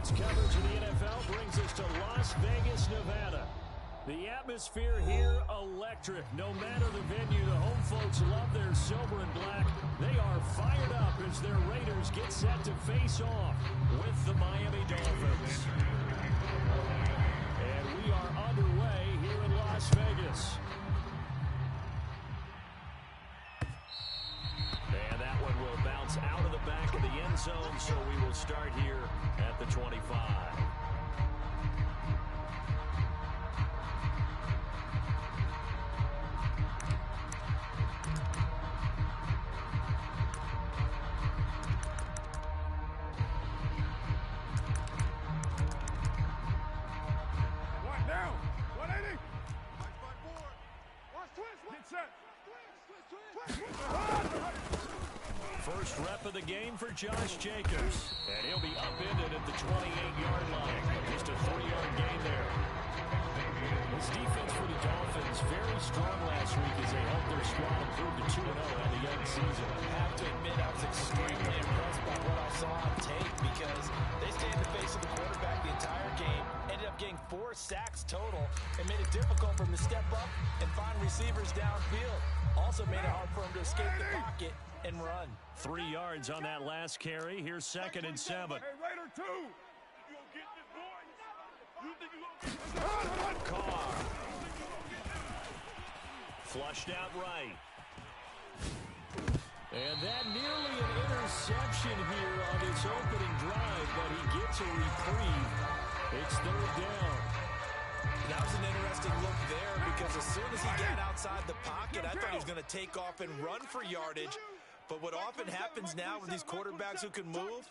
Sports coverage of the NFL brings us to Las Vegas, Nevada. The atmosphere here, electric. No matter the venue, the home folks love their silver and black. They are fired up as their Raiders get set to face off with the Miami Dolphins. And we are underway here in Las Vegas. And that one will bounce out of the back of the end zone, so we will start here at the 25. First rep of the game for Josh Jacobs. And he'll be upended at the 28-yard line. Just a 3-yard gain there. This defense for the Dolphins, very strong last week as they helped their squad improve to 2-0 on the young season. I have to admit I was extremely impressed by what I saw on tape because they stayed in the face of the quarterback the entire game, ended up getting 4 sacks total, and made it difficult for him to step up and find receivers downfield. Also made it hard for him to escape the pocket and run. 3 yards on that last carry. Here's 2nd and 7. Hey, Raider 2. You gonna get this, boy? You think you gonna get this? Carr. Flushed out right. And that nearly an interception here on his opening drive, but he gets a reprieve. It's 3rd down. That was an interesting look there because as soon as he got outside the pocket, I thought he was going to take off and run for yardage. But what often happens now with these quarterbacks who can move,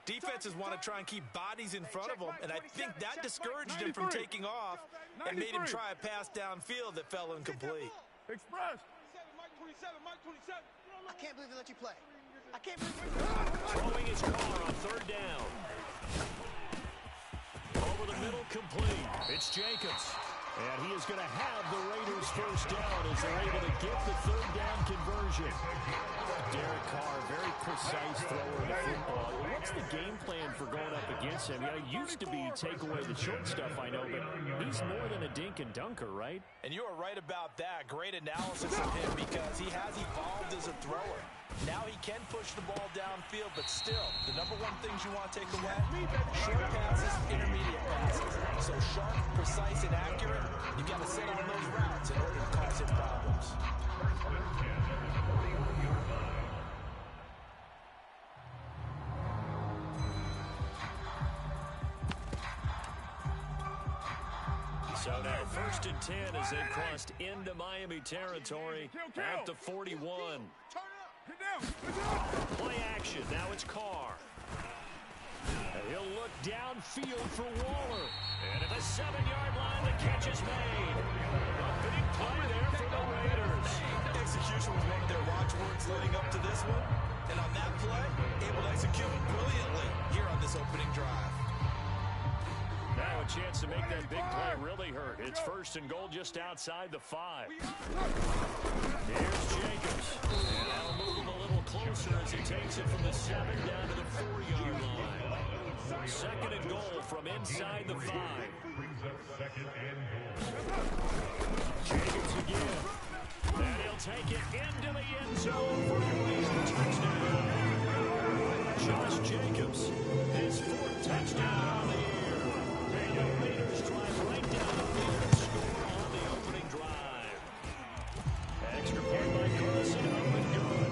defenses want to try and keep bodies in front of them, and I think that discouraged him from taking off and made him try a pass downfield that fell incomplete. Express. I can't believe they let you play. I can't believe Throwing his car on 3rd down. Over the middle, complete. It's Jacobs. And he is going to have the Raiders' 1st down as they're able to get the 3rd down conversion. Derek Carr, very precise thrower of the football. What's the game plan for going up against him? It used to be take away the short stuff, I know, but he's more than a dink and dunker, right? And you are right about that. Great analysis of him because he has evolved as a thrower. Now he can push the ball downfield, but still, the number one things you want to take away, short passes, intermediate passes. So sharp, precise, and accurate, you got to set on those routes in order to cause him problems. So now 1st and 10 as they've crossed into Miami territory at the 41. Play action. Now it's Carr. He'll look downfield for Waller. And at the 7-yard line, the catch is made. A big play there for the Raiders. Execution was one of their watchwords leading up to this one. And on that play, able to execute it brilliantly here on this opening drive. Now a chance to make that big play really hurt. It's 1st and goal just outside the 5. Here's Jacobs. And that'll move him a little closer as he takes it from the 7 down to the 4-yard line. 2nd and goal from inside the 5. Jacobs again. And he'll take it into the end zone for a touchdown. Josh Jacobs, his 4th touchdown on the year. The Raiders drive right down the field and score on the opening drive. Extra point by Carson, up and good.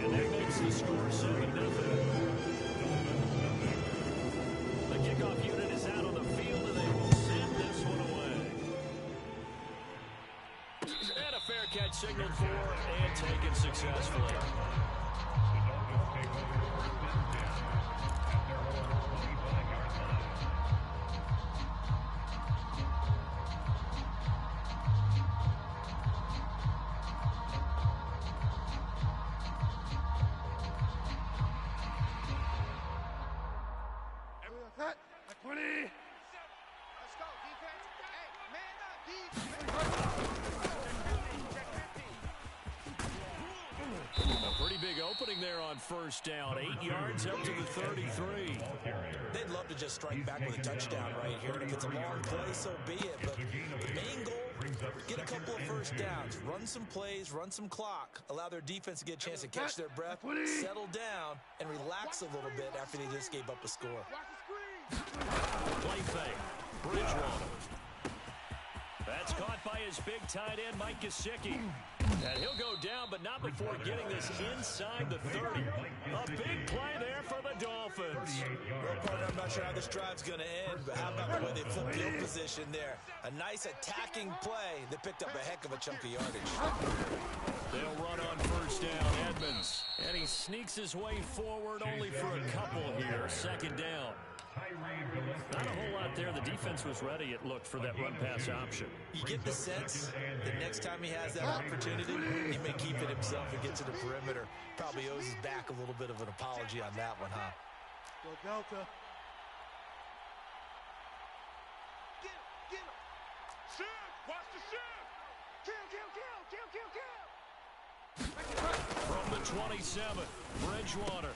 And that makes the score 7-0. The kickoff unit is out on the field, and they will send this one away. And a fair catch signaled for and taken successfully. opening there on first down. 8 yards up to the 33. They'd love to just strike back with a touchdown right here. And if it's a long play, so be it. But the main goal, get a couple of first downs. Run some plays, run some clock. Allow their defense to get a chance to catch their breath, settle down, and relax a little bit after they just gave up a score. Play fake. Bridgewater. That's caught by his big tight end, Mike Gesicki. And he'll go down, but not before getting this inside the 30. A big play there for the Dolphins. Well, partner, I'm not sure how this drive's going to end, but how about the way they flipped field position there? A nice attacking play that picked up a heck of a chunk of yardage. They'll run on first down, Edmonds. And he sneaks his way forward only for a couple here. Second down. Not a whole lot there. The defense was ready, it looked, for that run-pass option. You get the sense that next time he has that opportunity, he may keep it himself and get to the perimeter. Probably owes his back a little bit of an apology on that one, huh? Go Delta. Get him. Shift! Watch the shift! Kill. From the 27, Bridgewater.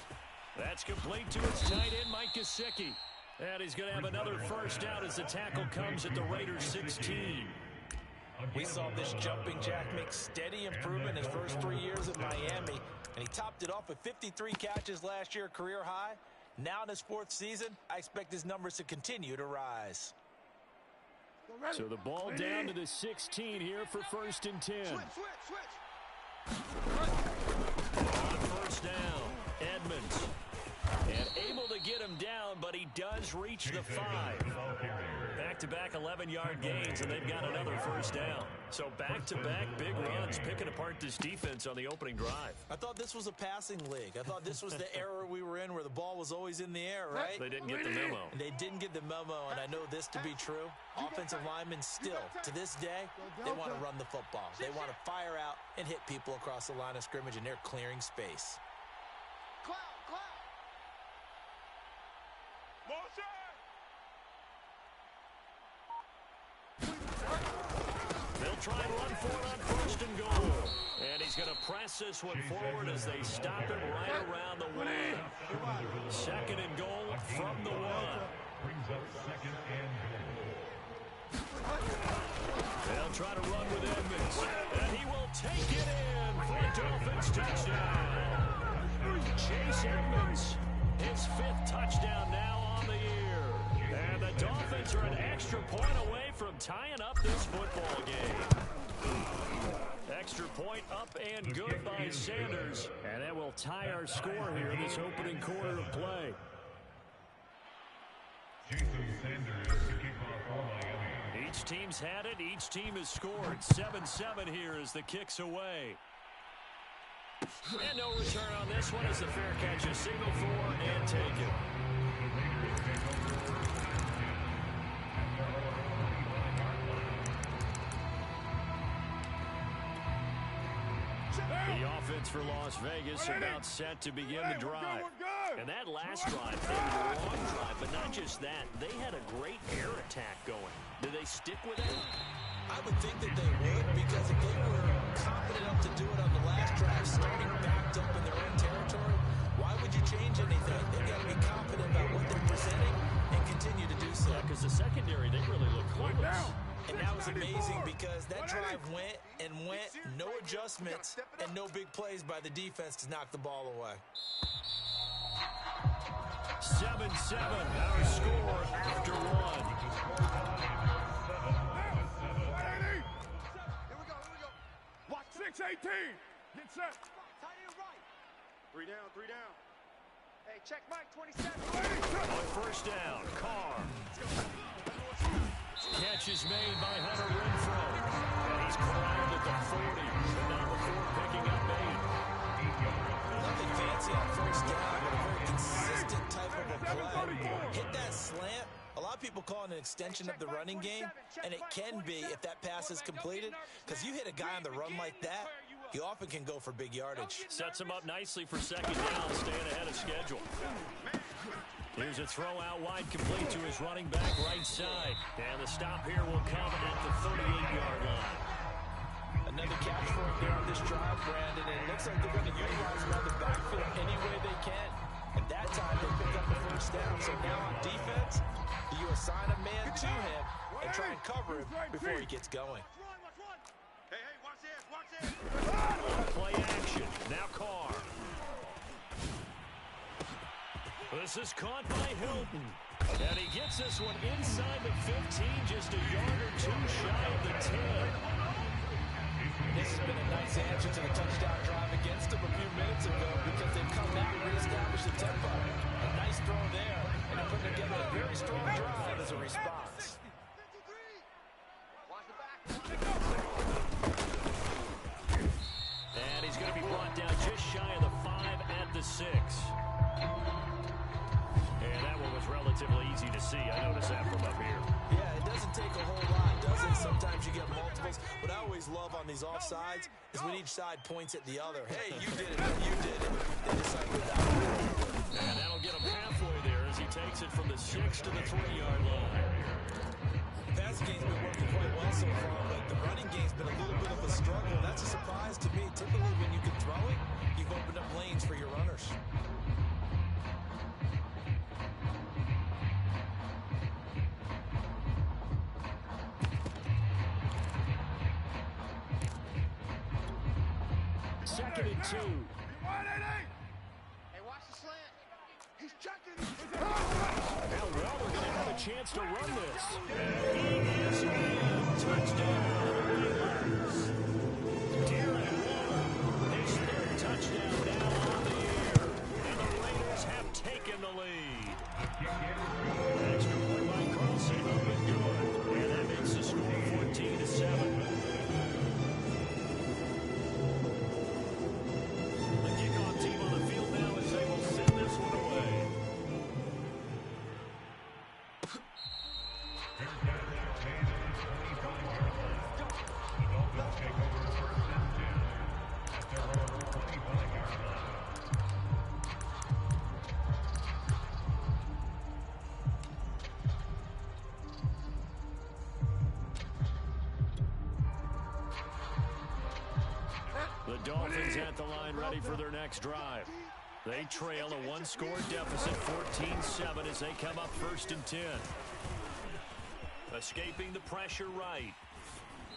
That's complete to its tight end, Mike Gesicki. And he's going to have another first down as the tackle comes at the Raiders' 16. We saw this jumping jack make steady improvement his first 3 years at Miami, and he topped it off with 53 catches last year, career high. Now in his 4th season, I expect his numbers to continue to rise. So the ball down to the 16 here for 1st and 10. Switch. On first down, Edmonds. And able to get him down, but he does reach the 5. Back-to-back 11-yard gains, and they've got another first down. So back-to-back big runs, picking apart this defense on the opening drive. I thought this was a passing league. I thought this was the era we were in where the ball was always in the air, right? They didn't get the memo. And they didn't get the memo, and I know this to be true. Offensive linemen still, to this day, they want to run the football. They want to fire out and hit people across the line of scrimmage, and they're clearing space. They'll try and run for it on first and goal. And he's going to press this one forward as they stop him right around the 1. 2nd and goal from the 1. They'll try to run with Edmonds. And he will take it in for a Dolphins touchdown. Chase Edmonds, his 5th touchdown now on the year. And the Dolphins are an extra point away from tying up this football game. Extra point up and good by Sanders. And that will tie our score here in this opening quarter of play. Each team's had it. Each team has scored. 7-7 here as the kick's away. And no return on this one as the fair catch is signaled for and taken. The offense for Las Vegas about set to begin the drive. And that last drive, they were a long drive, but not just that. They had a great air attack going. Do they stick with it? I would think that they would, because if they were confident enough to do it on the last drive, starting backed up in their own territory, why would you change anything? They've got to be confident about what they're presenting and continue to do so. Yeah, because the secondary, they really look clueless. And that was amazing because that drive went and went, no adjustments, and no big plays by the defense to knock the ball away. 7-7, our score after 1. Here we go. Watch 6-18. Get set. Tight end right. 3 down. Hey, check Mike, 27. On first down, Carr. Catch is made by Hunter Renfrow. And he's corralled at the 40. But not before picking up 8. Nothing fancy on first down, but a very consistent type of a play. Hit that slant. A lot of people call it an extension of the running game, and it can be if that pass is completed, because you hit a guy on the run like that, you often can go for big yardage. Sets him up nicely for second down, staying ahead of schedule. Here's a throw out wide, complete to his running back right side. And the stop here will come at the 38-yard line. Another catch for him there on this drive, Brandon, and it looks looks like they're going to utilize him on the backfield any way they can. And that time, they pick up the first down. So now on defense, you assign a man to him and try and cover him before he gets going. Hey, watch this. Play action. Now Carr. This is caught by Hilton. And he gets this one inside the 15, just a yard or two shy of the 10. This has been a nice answer to the touchdown drive against them a few minutes ago because they've come back and reestablished the tempo. A nice throw there, and they're putting together a very strong drive as a response. And he's going to be brought down just shy of the 5 at the 6. And that one was relatively easy to see. I noticed that from up here. Yeah, it doesn't take a whole lot, does it? Sometimes you get multiples. What I always love on these offsides is when each side points at the other. Hey, you did it. You did it. They decide without it. And that'll get him halfway there as he takes it from the 6 to the 3-yard line. The passing game's been working quite well so far, but the running game's been a little bit of a struggle. That's a surprise to me. Typically, when you can throw it, you've opened up lanes for your runners. Second and 2. Hey, watch the slant. He's checking. Now Waller going to have a chance to run this. He is in. Touchdown. Darren Waller, his third touchdown now on the year. And the Raiders have taken the lead. Extra point by Carlson up and good. And that makes the score 14-7. The Dolphins at the line ready for their next drive. They trail a one-score deficit, 14-7, as they come up 1st and 10. Escaping the pressure right.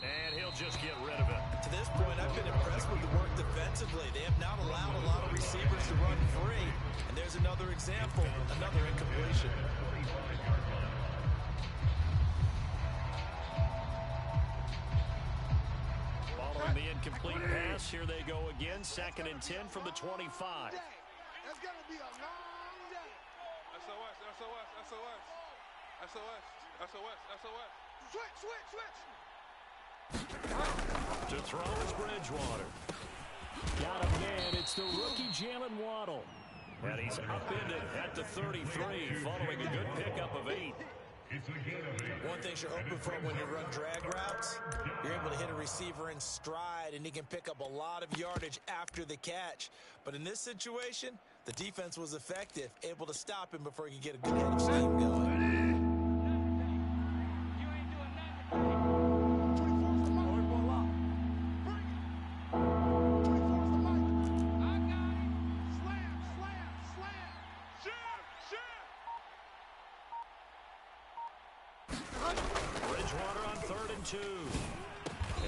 And he'll just get rid of it. To this point, I've been impressed with the work defensively. They have not allowed a lot of receivers to run free. And there's another example, another incompletion. Following the incomplete pass, here they go again. 2nd and 10 from the 25. That's going to be a long day. SOS. Switch. To throw is Bridgewater. Got a man. It's the rookie Jalen Waddle. And he's upended at the 33, following a good pickup of 8. One thing you're hoping for when you run drag routes, you're able to hit a receiver in stride, and he can pick up a lot of yardage after the catch. But in this situation, the defense was effective, able to stop him before he could get a good head of steam going. Bridgewater on 3rd and 2.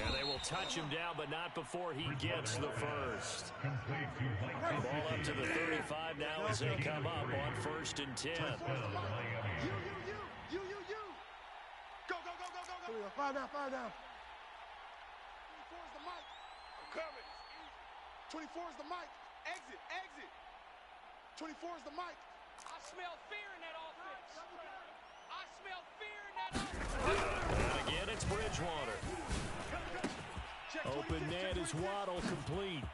And they will touch him down, but not before he gets the first. Ball up to the 35 now as they come up on 1st and 10. You. Go. Fire down. 24 is the mic. I'm coming. 24 is the mic. Exit. 24 is the mic. I smell fear in that offense. I smell fear in that offense. And again, it's Bridgewater. Open net is Waddle complete.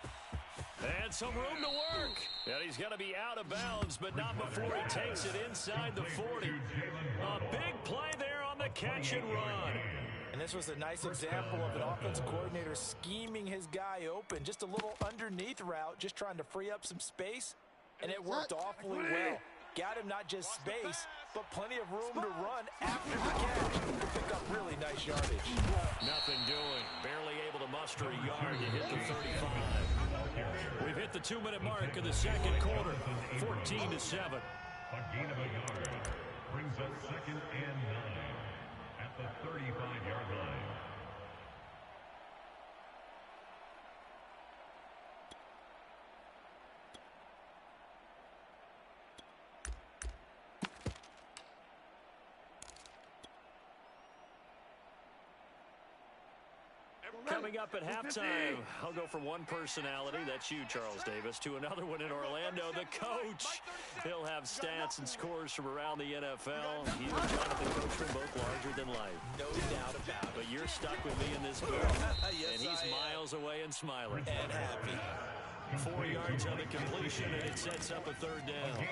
And some room to work. And he's going to be out of bounds, but not before he takes it inside the 40. A big play there on the catch and run. And this was a nice example of an offensive coordinator scheming his guy open. Just a little underneath route, just trying to free up some space. And it worked awfully well. Got him not just space, but plenty of room to run after the catch. Pick up really nice yardage. Nothing doing. Barely able to lost her a yard to hit the 35. We've hit the 2-minute mark of the second quarter, 14-7. A gain of a yard brings us 2nd and 9 at the 35-yard line. Coming up at halftime, I'll go from one personality, that's you, Charles Davis, to another one in Orlando, the coach. He'll have stats and scores from around the NFL. He and Jonathan Xtreme both larger than life. No doubt about it. But you're stuck with me in this booth, Yes, and he's miles away and smiling. And happy. 4 yards on the completion, and it sets up a third down.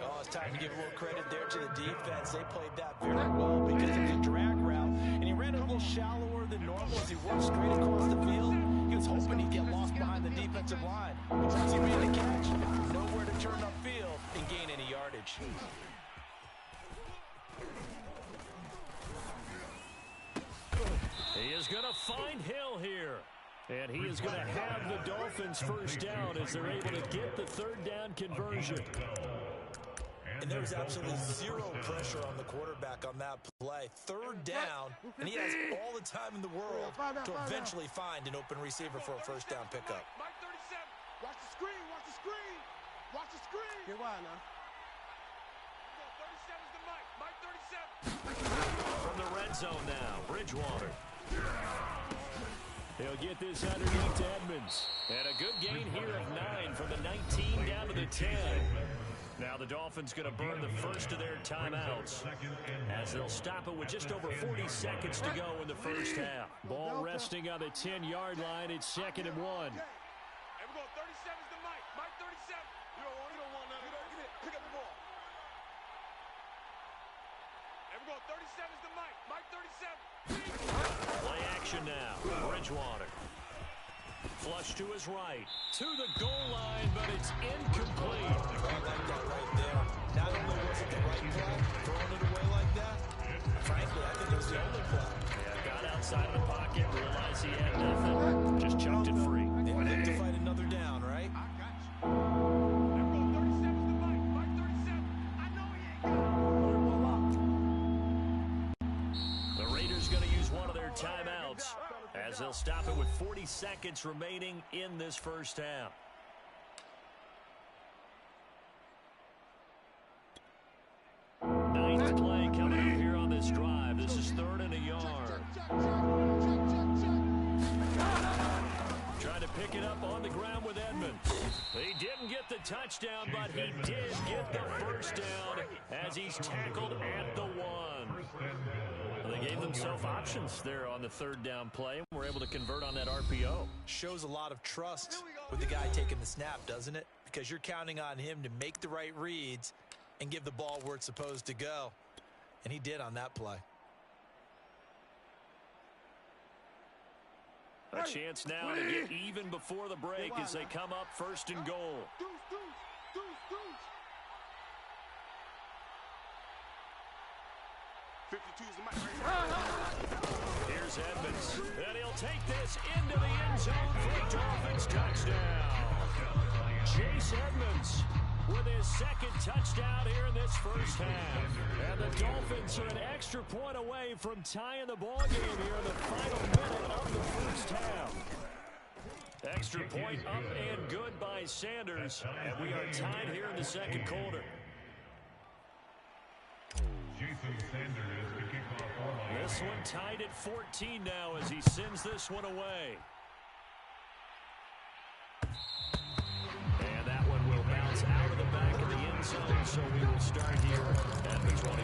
Oh, it's time to give a little credit there to the defense. They played that very well because it was a drag route, and he ran it a little shallower than normal as he worked straight across the field. He was hoping he'd get lost behind the defensive line. But once he made the catch, nowhere to turn upfield and gain any yardage. He is going to find Hill here. And he is going to have the Dolphins first down as they're able to get the third down conversion. And there was absolutely zero pressure on the quarterback on that play. Third down, and he has all the time in the world to eventually find an open receiver for a first down pickup. Mike 37. Watch the screen. Watch the screen. Watch the screen. Get wide now. 37's the Mike. Mike 37. From the red zone now, Bridgewater. He'll get this underneath to Edmonds. And a good gain here of 9 from the 19 down to the 10. Now the Dolphins going to burn the first of their timeouts as they'll stop it with just over 40 seconds to go in the first half. Ball resting on the 10-yard line. It's 2nd and 1. Here we go. 37's the Mike. Mike 37. You don't want none of that. Get it. Pick up the ball. Here we go. 37's the Mike. Mike 37. Play action now. Bridgewater. Flush to his right. To the goal line, but it's incomplete. I like that right there. Not only was it the right play, throwing it away like that, frankly, I think it was the only play. Yeah, got outside of the pocket, realized he had nothing, just chucked it free. They look to fight another down, right? I got you. Here we go. 37's the Mike. Mike 37. I know he ain't got it. The Raiders going to use one of their timeouts as they'll stop it with 40 seconds remaining in this first half. Ninth play coming up here on this drive. This is 3rd and a yard. Trying to pick it up on the ground with Edmonds. He didn't get the touchdown, but he did get the first down as he's tackled at the 1. Well, they gave themselves options there on the 3rd down play and were able to convert on that RPO. Shows a lot of trust with the guy taking the snap, doesn't it? Because you're counting on him to make the right reads and give the ball where it's supposed to go. And he did on that play. A chance now to get even before the break as they come up 1st and goal. Deuce, deuce, deuce, deuce. 52's the Mike. Here's Edmonds, and he'll take this into the end zone for a Dolphins touchdown. Chase Edmonds with his 2nd touchdown here in this first half. And the Dolphins are an extra point away from tying the ball game here in the final minute of the first half. Extra point up and good by Sanders, and we are tied here in the second quarter. Jason Sanders to kick off for Miami. This one tied at 14 now as he sends this one away. And that one will bounce out of the back of the end zone, so we will start here at the 25.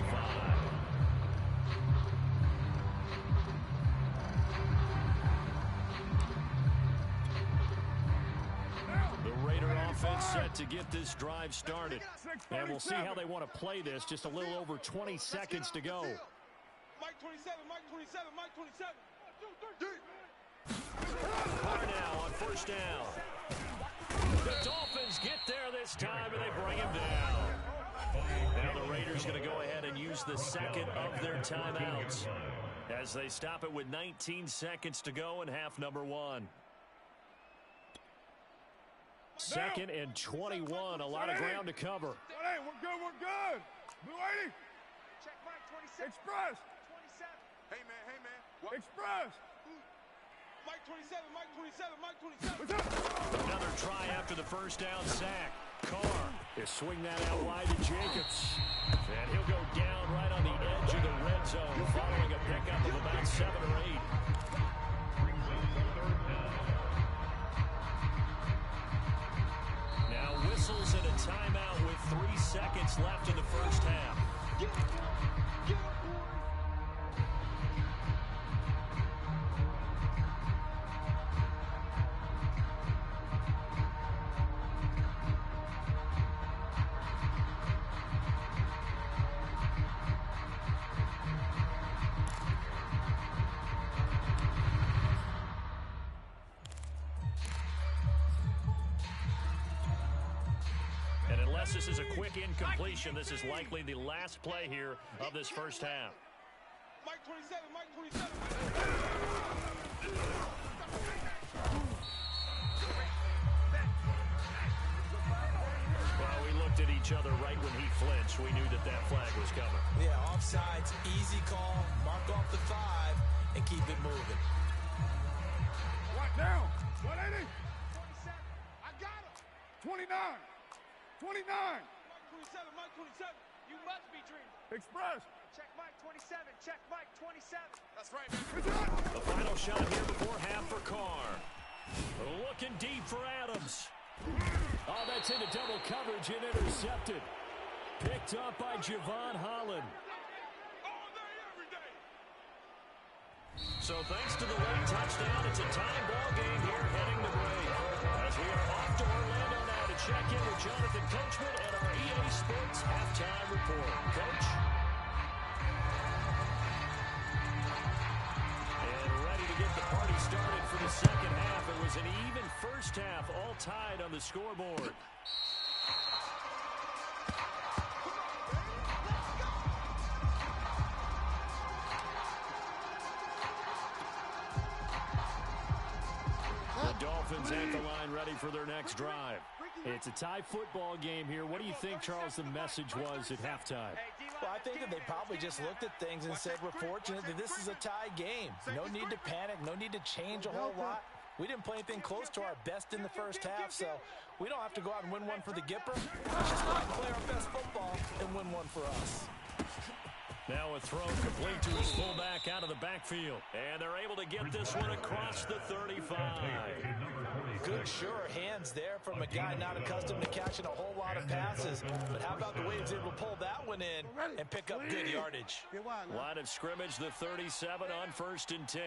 The Raider offense set to get this drive started. And we'll see how they want to play this. Just a little over 20 seconds to go. Mike 27, Mike 27, Mike 27. 1, 2, 3. Carr now on 1st down. The Dolphins get there this time, and they bring him down. Now the Raiders going to go ahead and use the 2nd of their timeouts. As they stop it with 19 seconds to go in half number one. 2nd and 21. A lot of ground to cover. Hey, we're good, we're good. Blue 80. Check Mike 27. Express. 27. Hey, man. What? Express. Mike 27, Mike 27, Mike 27. What's up? Another try after the first down sack. Carr is swing that out wide to Jacobs. And he'll go down right on the edge of the red zone following a pickup of about 7 or 8. Now whistles and a timeout with 3 seconds left in the first half. Get up, boy. And unless this is a quick incompletion, this is likely the last play here of this first half. Mike 27, Mike 27. Well, we looked at each other right when he flinched. We knew that that flag was coming. Yeah, offsides, easy call. Mark off the 5 and keep it moving. Right down. 180. 27. I got him. 29. 29. Mike 27, Mike 27. You must be dreaming. Express. Check Mike 27, check Mike 27. That's right, man. What's up? The final shot here before half for Carr. Looking deep for Adams. Oh, that's into double coverage and intercepted. Picked up by Javon Holland. All day, every day. So thanks to the late touchdown, it's a tie ball game here heading to break. As we are off to Orlando now to check in with Jonathan Coachman and our EA Sports halftime report. Coach? And ready to get the party started for the second half. It was an even first half, all tied on the scoreboard. The Dolphins at the line ready for their next drive. It's a tie football game here. What do you think, Charles, the message was at halftime? Well, I think that they probably just looked at things and said, we're fortunate that this is a tie game. No need to panic, no need to change a whole lot. We didn't play anything close to our best in the first half, so we don't have to go out and win one for the Gipper. Let's just go out and play our best football and win one for us. Now a throw complete to his fullback out of the backfield. And they're able to get this one across the 35. Good, sure hands there from a guy not accustomed to catching a whole lot of passes. But how about the way he's able to pull that one in and pick up good yardage? Line of scrimmage, the 37 on 1st and 10.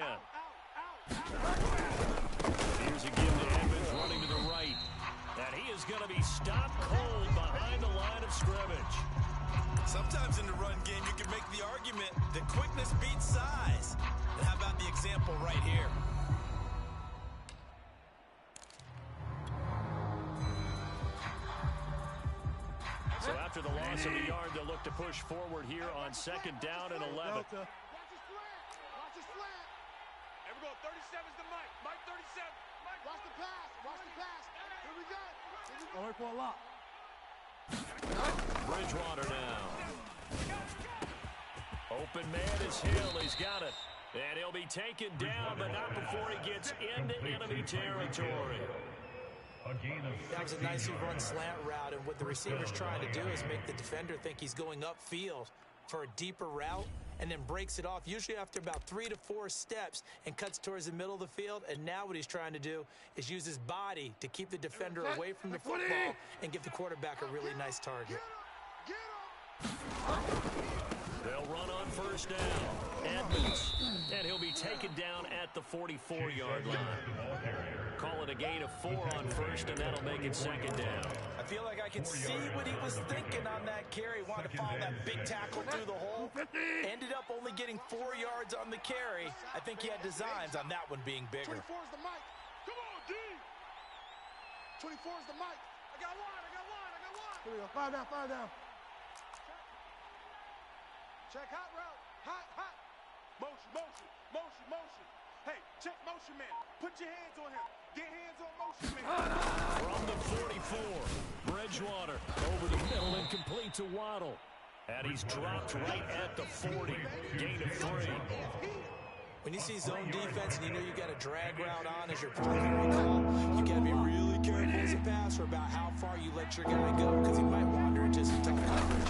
Here's a give to Edmonds running to the right. And he is going to be stopped cold behind the line of scrimmage. Sometimes in the run game, you can make the argument that quickness beats size. And how about the example right here? So after the loss of the yard, they'll look to push forward here on 2nd down and 11. Watch his flat. Watch his flat. Here we go. 37's the Mike. Mike 37. Mike. Watch the pass. Watch the pass. Here we go. I'll wait for a lot. Bridgewater now. Open man is Hill. He's got it. And he'll be taken down, but not before he gets into enemy territory. That was a nicely run slant route, and what the receiver's trying to do is make the defender think he's going upfield for a deeper route, and then breaks it off, usually after about 3 to 4 steps, and cuts towards the middle of the field. And now what he's trying to do is use his body to keep the defender away from the football and give the quarterback a really nice target. They'll run on 1st down. Edmonds. And he'll be taken down at the 44-yard line. Call it a gain of 4 on 1st, and that'll make it 2nd down. I feel like I can see what he was thinking on that carry. Wanted to follow that big tackle through the hole. Ended up only getting 4 yards on the carry. I think he had designs on that one being bigger. 24 is the Mike. Come on, D. 24 is the Mike. I got one. Here we go. Fire down. Check hot route. Hot. Motion, motion, motion, motion. Hey, check motion man. Put your hands on him. Get hands on motion man. From the 44, Bridgewater over the middle and complete to Waddle. And he's dropped right at the 40. Gain of 3. When you see zone defense and you know you got a drag route on as your primary call, you got to be really careful as a passer about how far you let your guy go because he might wander into some tough coverage.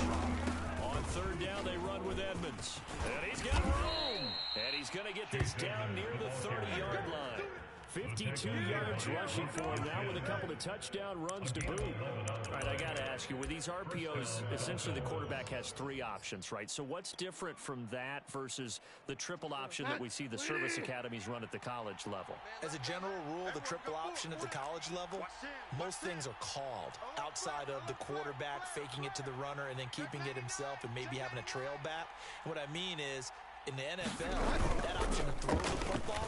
On third down, they run with Edmonds. And he's got room. And he's going to get this down near the 30-yard line. 52 yards rushing for him now with a couple of touchdown runs to boot. All right, I got to ask you, with these RPOs, essentially the quarterback has 3 options, right? So what's different from that versus the triple option that we see the service academies run at the college level? As a general rule, the triple option at the college level, most things are called outside of the quarterback faking it to the runner and then keeping it himself and maybe having a trail back. What I mean is, in the NFL, that option to throw the football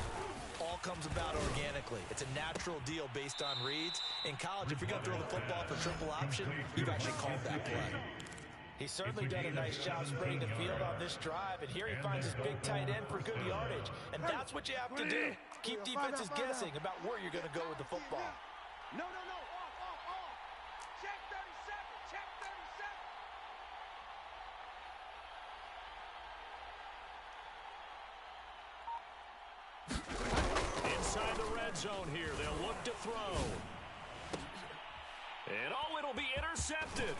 all comes about organically. It's a natural deal based on reads. In college, if you're going to throw the football for triple option, you've actually called that play. He's certainly done a nice job spreading the field on this drive, and here he finds his big tight end for good yardage. And that's what you have to do. Keep defenses guessing about where you're going to go with the football. No, no, no. Off. Check 37. Check 37. Inside the red zone here, they'll look to throw. And it'll be intercepted.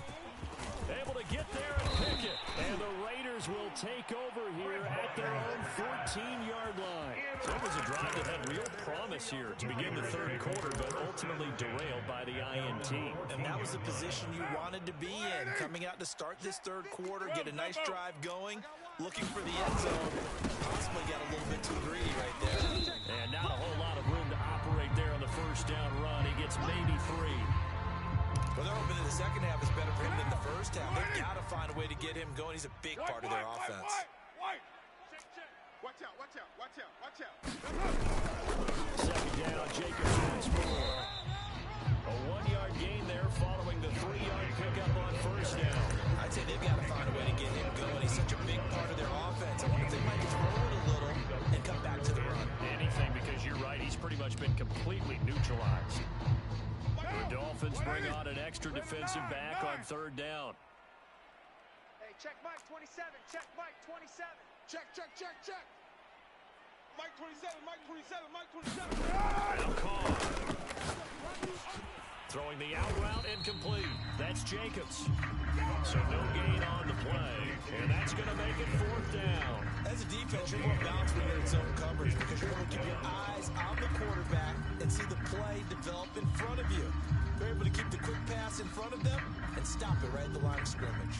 Able to get there and pick it. And the Raiders will take over here at their own 14-yard line. So it was a drive that had real promise here to begin the third quarter, but ultimately derailed by the INT. And that was the position you wanted to be in. Coming out to start this third quarter, get a nice drive going, looking for the end zone. Possibly got a little bit too greedy right there. And not a whole lot of room to operate there on the first down run. He gets maybe 3. Well, they're hoping that the second half is better for him than the first half. They've got to find a way to get him going. He's a big part of their offense. Check. Watch out. Second down, Jacobs once more. A 1-yard gain there following the 3-yard pickup on first down. I'd say they've got to find a way to get him going. He's such a big part of their offense. I wonder if they might throw it a little and come back to the run. Anything, because you're right, he's pretty much been completely neutralized. The Dolphins bring on an extra defensive back on third down. Hey, check Mike 27. Check Mike 27. Check. Mike 27. Now Carr. Throwing the out route incomplete. That's Jacobs. So no gain on the play. And that's going to make it fourth down. As a defense, you're more balanced when you're in zone coverage because you're able to keep your eyes on the quarterback and see the play develop in front of you. You're able to keep the quick pass in front of them and stop it right at the line of scrimmage.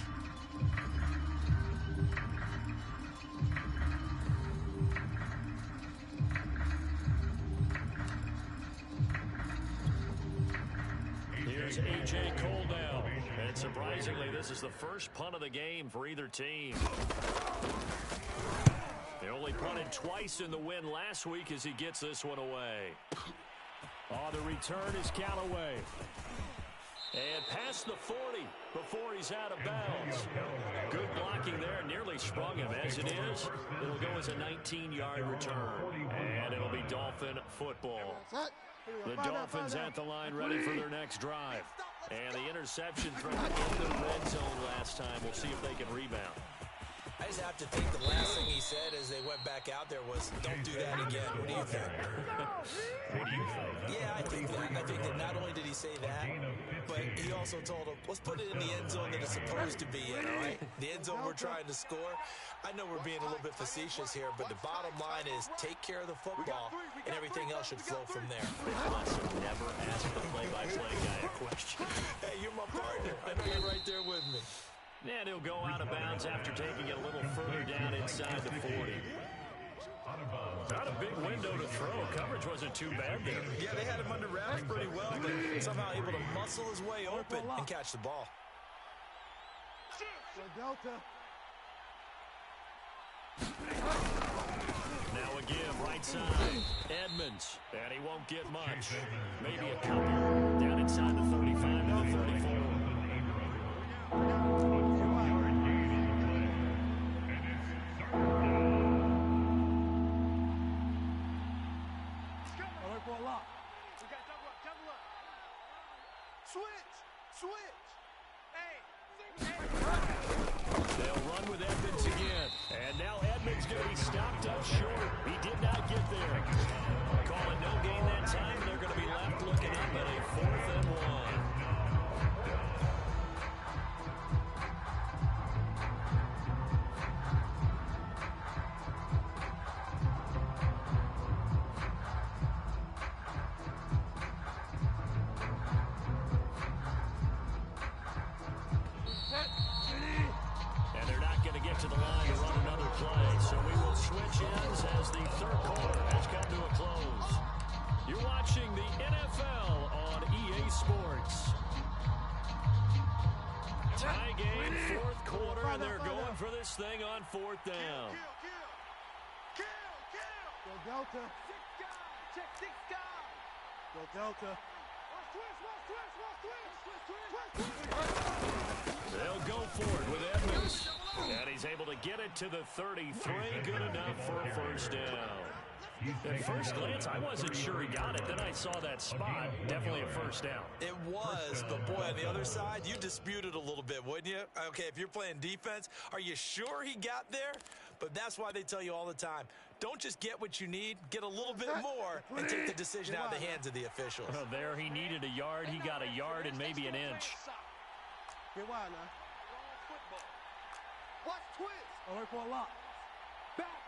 Here's A.J. Cole down. And surprisingly, this is the first punt of the game for either team. They only punted twice in the win last week as he gets this one away. Oh, the return is Callaway. And past the 40 before he's out of bounds. Good blocking there. Nearly sprung him. As it is, it'll go as a 19-yard return. And it'll be Dolphin football. The Dolphins at the line ready for their next drive. And the interception thrown in the red zone last time. We'll see if they can rebound. I just have to think the last thing he said as they went back out there was, don't do that again. What do you think? What do you think? Yeah, I think that. I think that not only did he say that, but he also told him, let's put it in the end zone that it's supposed to be in, all right? The end zone we're trying to score. I know we're being a little bit facetious here, but the bottom line is take care of the football, and everything else should flow from there. Lesson, never ask the play-by-play guy a question. Hey, you're my partner. I know you're right there with me. And he'll go out of bounds after taking it a little further down inside the 40. Not a big window to throw. Coverage wasn't too bad there. Yeah, they had him under wraps pretty well, but somehow able to muscle his way open and catch the ball. Delta. Now again, right side, Edmonds. And he won't get much. Maybe a couple. Down inside the 35 to the 34. for a lock. We got double up. Switch. Hey. They'll run with Edmonds again. And now Edmonds going to be stopped up short. He did not get there. Call it no gain that time. They're going to be left looking up at a 4th and 1. And they're not going to get to the line to run another play. So we will switch ends as the 3rd quarter has come to a close. You're watching the NFL on EA Sports. Tie game, 4th quarter, and they're going for this thing on 4th down. Go Delta. Check 6 guys. Go Delta. They'll go for it with Edmonds. And he's able to get it to the 33. Good enough for a 1st down. At first glance, I wasn't sure he got it. Then I saw that spot. Definitely a 1st down. It was, but boy, on the other side, you disputed a little bit, wouldn't you? Okay, if you're playing defense, are you sure he got there? But that's why they tell you all the time, don't just get what you need, get a little bit more, and take the decision out of the hands of the officials. Well, there he needed a yard. He got a yard and maybe an inch. Get wide now. Watch twist. I'll wait for a lock. Back.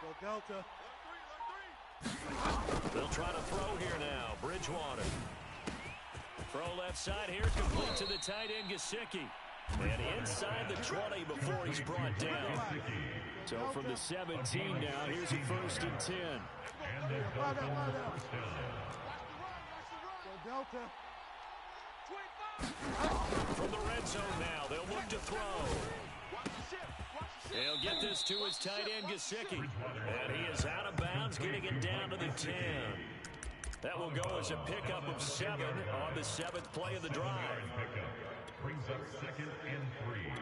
Go Delta. They'll try to throw here now. Bridgewater. Throw left side here, complete to the tight end, Gesicki. And inside the 20 before he's brought down. So from the 17 now, here's a 1st and 10. Go Delta. From the red zone now, they'll look to throw. They'll get this to his tight end, Gesicki. And he is out of bounds, getting it down to the 10. That will go as a pickup of 7 on the 7th play of the drive. Brings up 2nd and 3.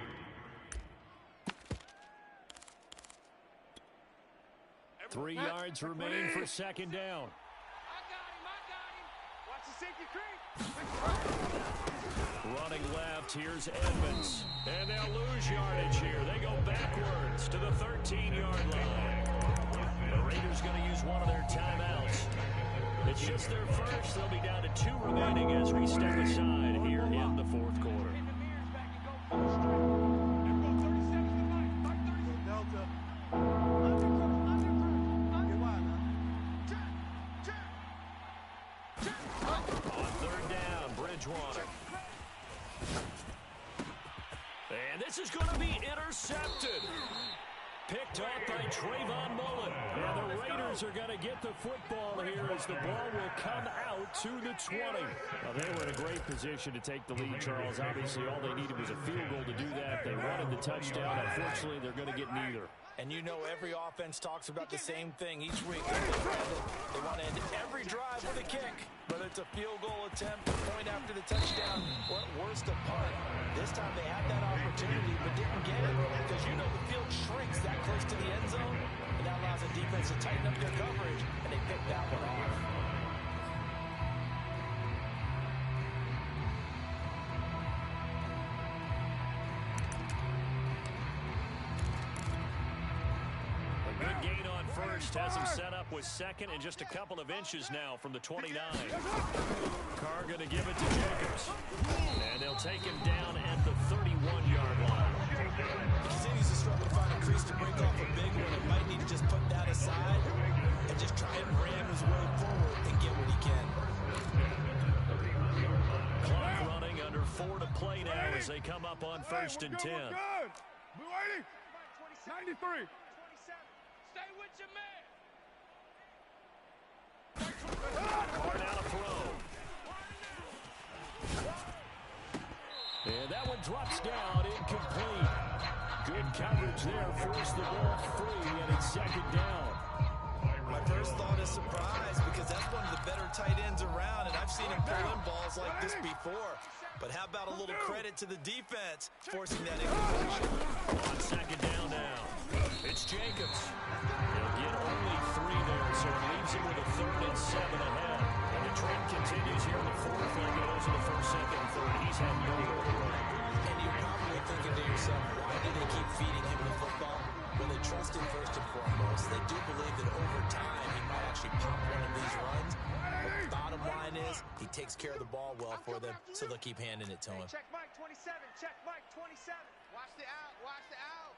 3 yards remain for 2nd down. I got him. Watch the safety creep. Running left, here's Edmonds. And they'll lose yardage here. They go backwards to the 13-yard line. The Raiders going to use one of their timeouts. It's just their first. They'll be down to 2 remaining as we step aside here in the 4th quarter. On 3rd down, Bridgewater. And this is going to be intercepted. Picked off by Trayvon Mullen. And the Raiders are going to get the football here as the ball will come out to the 20. Well, they were in a great position to take the lead, Charles. Obviously, all they needed was a field goal to do that. They wanted the touchdown. Unfortunately, they're going to get neither. And you know every offense talks about the same thing each week. They want to end every drive with a kick, whether it's a field goal attempt, point after the touchdown, or at worst a punt. This time they had that opportunity but didn't get it because you know the field shrinks that close to the end zone, and that allows the defense to tighten up their coverage, and they picked that one off. First has him set up with 2nd and just a couple of inches now from the 29. Carr going to give it to Jacobs. And they'll take him down at the 31-yard line. He continues to struggle to find a crease to break off a big one. He might need to just put that aside and just try and ram his way forward and get what he can. Clock running, under 4 to play now as they come up on 1st and 10. Blue 80. 93. Stay with your man. Carr now to throw. And that one drops down, incomplete. Good coverage there, forced the ball free, and it's 2nd down. My first thought is surprise because that's one of the better tight ends around, and I've seen him pull in balls like this before. But how about a little credit to the defense forcing that incompletion? On 2nd down now. It's Jacobs. He'll get only 3 there, so it leaves him with a 3rd and 7 ahead. And the trend continues here in the 4th like it was in the 1st, 2nd, and 3rd. He's had no real run. And you're probably thinking to yourself, why do they keep feeding him the football? Well, they trust him first and foremost. They do believe that over time he might actually pop one of these runs. But the bottom line is he takes care of the ball well for them, so they'll keep handing it to him. Check Mike 27. Check Mike 27. Watch the out. Watch the out.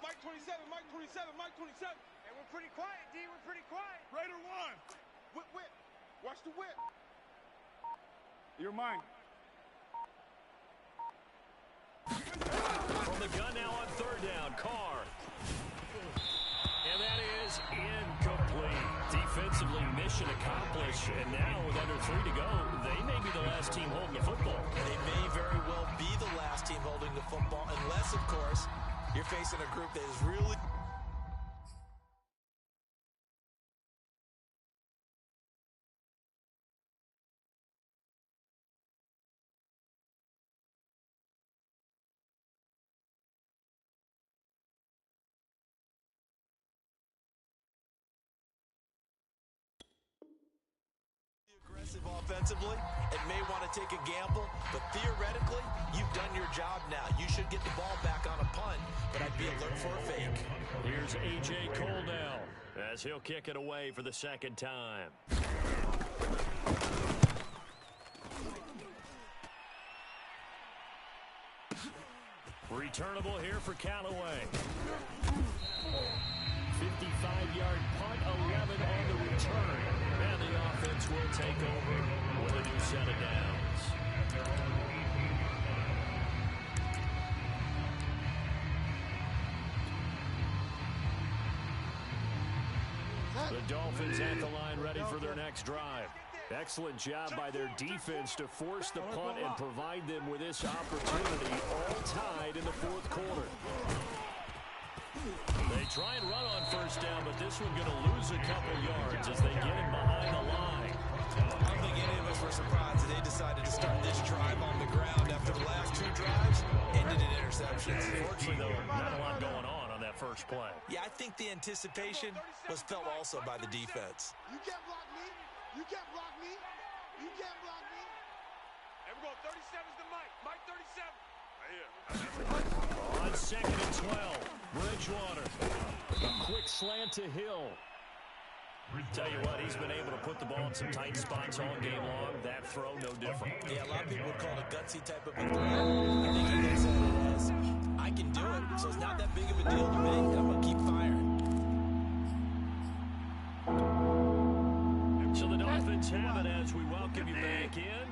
Mike 27, Mike 27, Mike 27. Hey, we're pretty quiet, D. We're pretty quiet. Raider 1. Whip, whip. Watch the whip. You're mine. From the gun now on 3rd down, Carr. And that is incomplete. Defensively, mission accomplished. And now with under 3 to go, they may be the last team holding the football. They may very well be the last team holding the football, unless, of course, you're facing a group that is really... aggressive offensively and may want to take a gamble, but theoretically, you've done your job now. You should get the ball back on a punt, but I'd be alert for a fake. Here's A.J. Cole now as he'll kick it away for the 2nd time. Returnable here for Callaway. 55-yard punt, 11 on the return. And the offense will take over with a new set of downs. The Dolphins at the line ready for their next drive. Excellent job by their defense to force the punt and provide them with this opportunity, all tied in the 4th quarter. They try and run on 1st down, but this one going to lose a couple yards as they get him behind the line. I don't think any of us were surprised that they decided to start this drive on the ground after the last 2 drives ended in interceptions. Unfortunately, though, not a lot going on that first play. Yeah, I think the anticipation was felt also by the defense. You can't block me. You can't block me. You can't block me. And we're going 37's the Mike. Mike 37. Right here. On 2nd and 12, Bridgewater. A quick slant to Hill. Tell you what, he's been able to put the ball in some tight spots all game long. That throw, no different. Yeah, a lot of people would call it a gutsy type of a throw. I think he looks at it as, I can do it, so it's not that big of a deal to me, and I'm going to keep firing. So the Dolphins have it as we welcome you back in.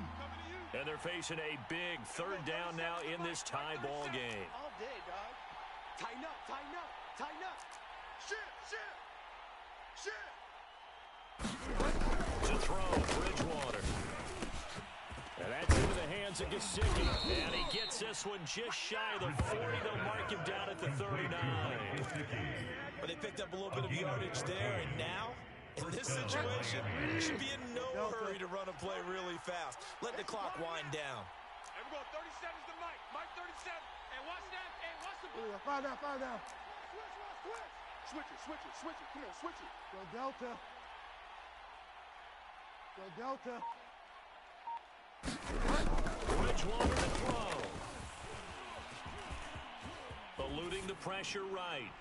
And they're facing a big 3rd down now in this tie ball game. All day, dog. Tighten up, tighten up, tighten up. Shit, shit, shit. To throw, Bridgewater. And that's into the hands of Gesicki. And he gets this one just shy of the 40. They'll mark him down at the 39. But they picked up a little bit of yardage there, and now, in this situation, you should be in no hurry to run a play really fast. Let the clock wind down. And we're going 37's the Mike. Mike 37. And watch that. And watch the ball. Find out, find out. Switch it, switch it, switch it. Come on, switch it. Go Delta. Go Delta. Bridgewater to throw. Eluding the pressure right.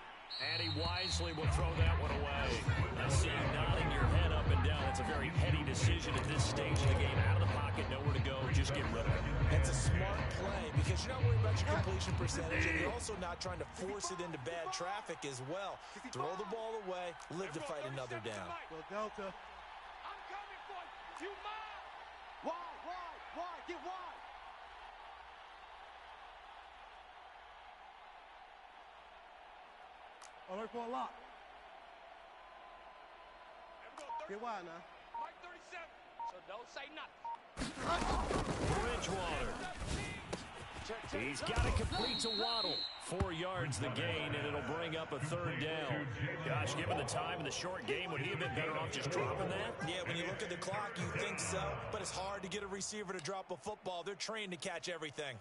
And he wisely will throw that one away. I see you nodding your head up and down. It's a very heady decision at this stage of the game. Out of the pocket, nowhere to go. Just get rid of it. It's a smart play because you're not worried about your completion percentage, and you're also not trying to force it into bad traffic as well. Throw the ball away, live to fight another down. Go Delta. I'm coming for you. You mine. Wide. Get wide. Alert for a lock. And we're going 30. Get wide now. Mike 37. So don't say nothing. Bridgewater. He's got to complete to Waddle. 4 yards the gain, and it'll bring up a 3rd down. Gosh, given the time in the short game, would he have been better off just dropping that? Yeah, when you look at the clock, you think so, but it's hard to get a receiver to drop a football. They're trained to catch everything.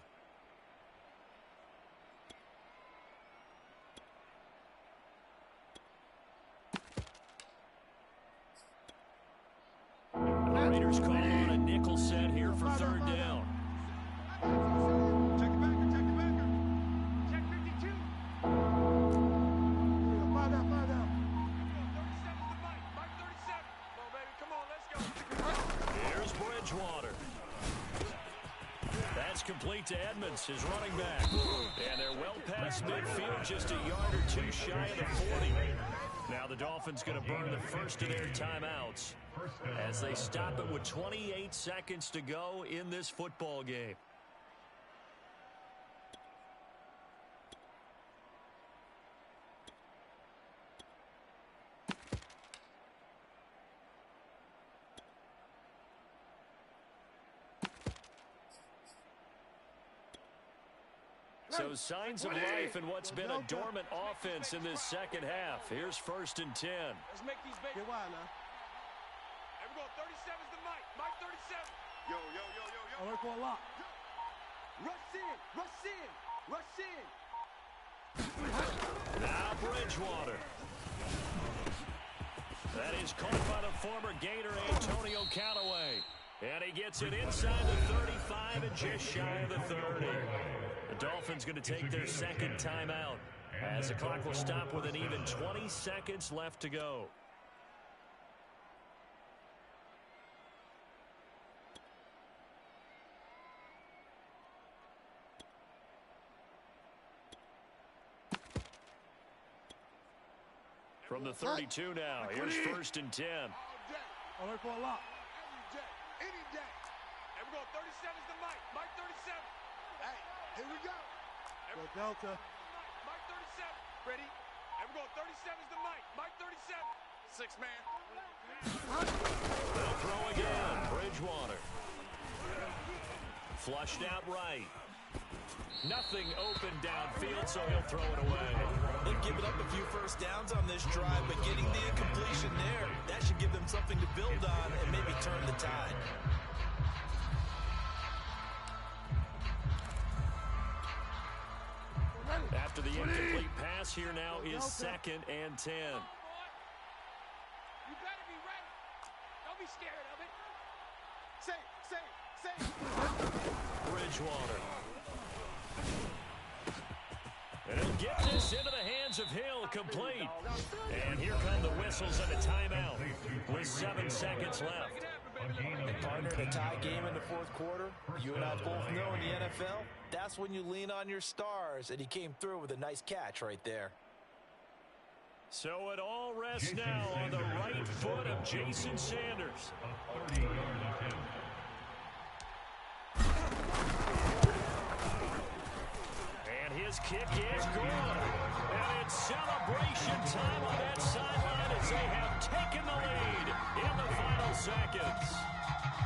Receivers call on a nickel set here for third down. Check it back. Check 52. Find out. 37's the Mike. Mike 37. Come on, baby. Come on, let's go. Here's Bridgewater. That's complete to Edmonds, his running back. And they're well past midfield, just a yard or two shy of the 40. Now the Dolphins going to burn the first of their timeouts as they stop it with 28 seconds to go in this football game. So signs of life in what's been a dormant offense in this second half. Here's 1st and 10. Let's make these big. Get wild now. Here we go. 37's the Mike. Mike 37. Yo. I work for a lot. Rush in. Now Bridgewater. That is caught by the former Gator Antonio Callaway. And he gets it inside the 35 and just shy of the 30. The Dolphins going to take their second timeout as the clock will stop with an even 20 seconds left to go. From the 32 now, here's 1st and 10. I work for a lot. Any day. Here we go. 37's the Mike. Mike 37. Hey, here we go. The Delta. Mike 37. Ready? Here we go. 37's the Mike. Mike 37. 6 man. They'll throw again. Bridgewater. Flushed out right. Nothing open downfield, so he'll throw it away. They've given up a few first downs on this drive, but getting the incompletion there, that should give them something to build on and maybe turn the tide. After the incomplete pass, here now is 2nd and 10. You better be ready. Don't be scared of it. Say. Bridgewater. And he'll get this into the hands of Hill, complete. And here come the whistles and a timeout with 7 seconds left. And partner, in a tie game in the 4th quarter, you and I both know in the NFL, that's when you lean on your stars, and he came through with a nice catch right there. So it all rests now on the right foot of Jason Sanders. And his kick is good. And it's celebration time on that sideline as they have taken the lead in the final seconds.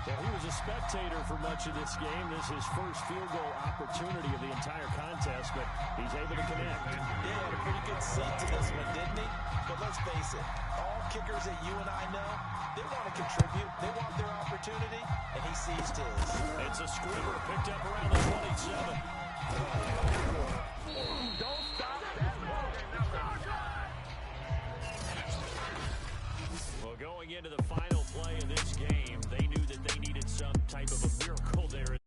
Well, he was a spectator for much of this game. This is his first field goal opportunity of the entire contest, but he's able to connect. Yeah, had a pretty good seat to this one, didn't he? But let's face it, all kickers that you and I know, they want to contribute. They want their opportunity, and he seized his. It's a screamer picked up around the 27. Don't stop that ball. Well, going into the final play of this game, they knew that they needed some type of a miracle there